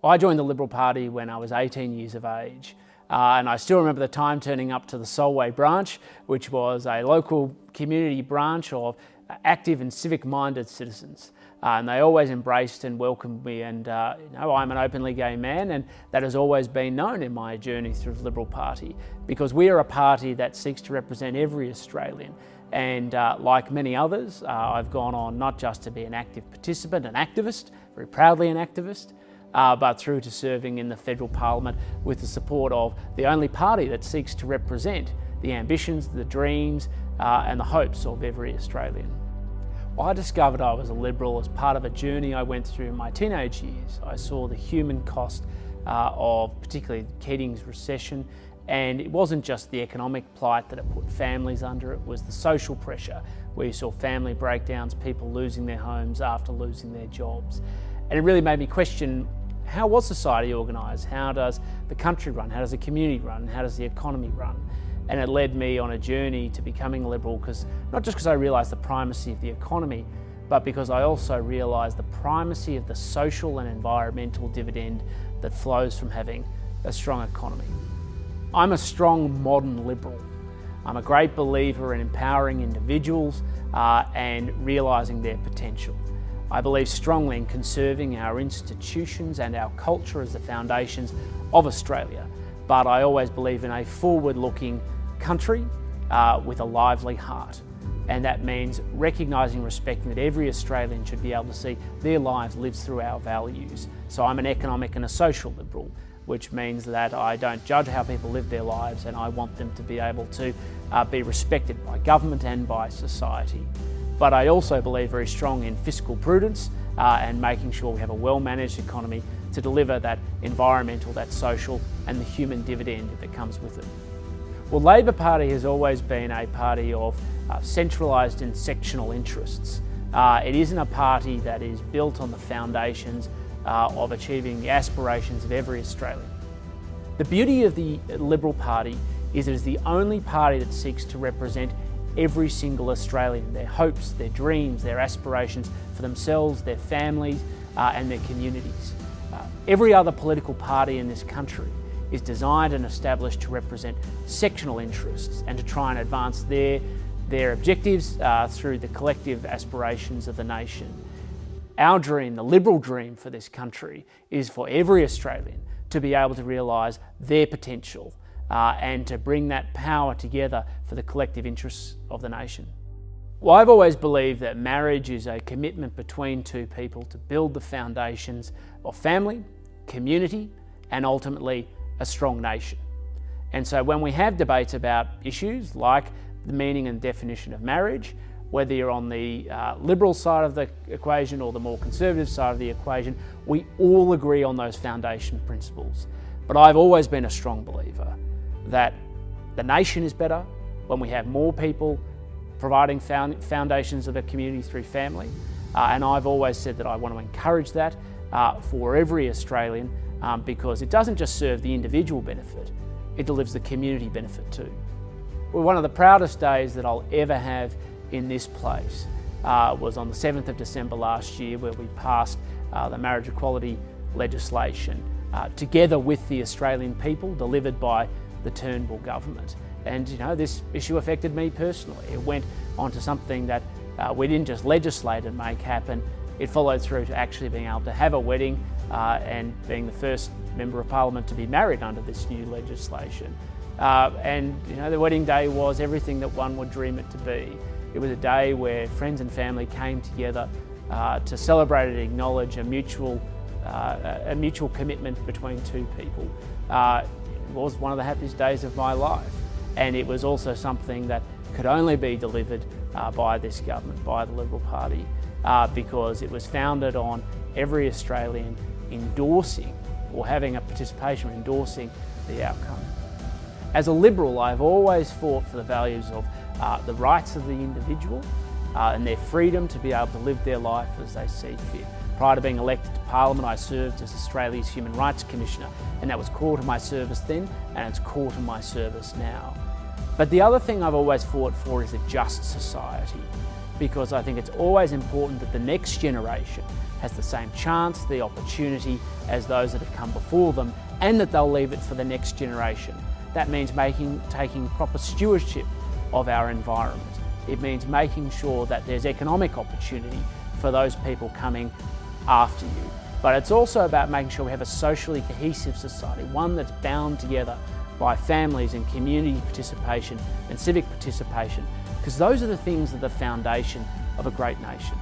I joined the Liberal Party when I was 18 years of age. And I still remember the time turning up to the Solway branch, which was a local community branch of active and civic-minded citizens. And they always embraced and welcomed me, and I'm an openly gay man, and that has always been known in my journey through the Liberal Party, because we are a party that seeks to represent every Australian. And like many others, I've gone on not just to be an active participant, an activist, very proudly an activist, but through to serving in the federal parliament with the support of the only party that seeks to represent the ambitions, the dreams and the hopes of every Australian. I discovered I was a Liberal as part of a journey I went through in my teenage years. I saw the human cost of particularly Keating's recession, and it wasn't just the economic plight that it put families under, it was the social pressure where you saw family breakdowns, people losing their homes after losing their jobs. And it really made me question, how was society organised? How does the country run? How does the community run? How does the economy run? And it led me on a journey to becoming a Liberal, not just because I realised the primacy of the economy, but because I also realised the primacy of the social and environmental dividend that flows from having a strong economy. I'm a strong modern Liberal. I'm a great believer in empowering individuals and realising their potential. I believe strongly in conserving our institutions and our culture as the foundations of Australia, but I always believe in a forward-looking country with a lively heart. And that means recognising and respecting that every Australian should be able to see their lives lived through our values. So I'm an economic and a social Liberal, which means that I don't judge how people live their lives, and I want them to be able to be respected by government and by society. But I also believe very strong in fiscal prudence and making sure we have a well-managed economy to deliver that environmental, that social and the human dividend that comes with it. Well, Labor Party has always been a party of centralised and sectional interests. It isn't a party that is built on the foundations of achieving the aspirations of every Australian. The beauty of the Liberal Party is it is the only party that seeks to represent every single Australian, their hopes, their dreams, their aspirations for themselves, their families and their communities. Every other political party in this country is designed and established to represent sectional interests and to try and advance their objectives through the collective aspirations of the nation. Our dream, the Liberal dream for this country, is for every Australian to be able to realise their potential and to bring that power together for the collective interests of the nation. Well, I've always believed that marriage is a commitment between two people to build the foundations of family, community, and ultimately a strong nation. And so when we have debates about issues like the meaning and definition of marriage, whether you're on the Liberal side of the equation or the more conservative side of the equation, we all agree on those foundation principles. But I've always been a strong believer that the nation is better when we have more people providing foundations of a community through family. And I've always said that I want to encourage that for every Australian because it doesn't just serve the individual benefit, it delivers the community benefit too. Well, one of the proudest days that I'll ever have in this place was on the 7th of December last year, where we passed the marriage equality legislation together with the Australian people, delivered by the Turnbull government. And this issue affected me personally. It went on to something that we didn't just legislate and make happen, it followed through to actually being able to have a wedding and being the first Member of Parliament to be married under this new legislation. And the wedding day was everything that one would dream it to be. It was a day where friends and family came together to celebrate and acknowledge a mutual commitment between two people. It was one of the happiest days of my life, and it was also something that could only be delivered by this government, by the Liberal Party, because it was founded on every Australian endorsing or having a participation or endorsing the outcome. As a Liberal, I've always fought for the values of the rights of the individual and their freedom to be able to live their life as they see fit. Prior to being elected to Parliament, I served as Australia's Human Rights Commissioner, and that was core to my service then, and it's core to my service now. But the other thing I've always fought for is a just society, because I think it's always important that the next generation has the same chance, the opportunity as those that have come before them, and that they'll leave it for the next generation. That means taking proper stewardship of our environment. It means making sure that there's economic opportunity for those people coming after you. But it's also about making sure we have a socially cohesive society, one that's bound together by families and community participation and civic participation, because those are the things that are the foundation of a great nation.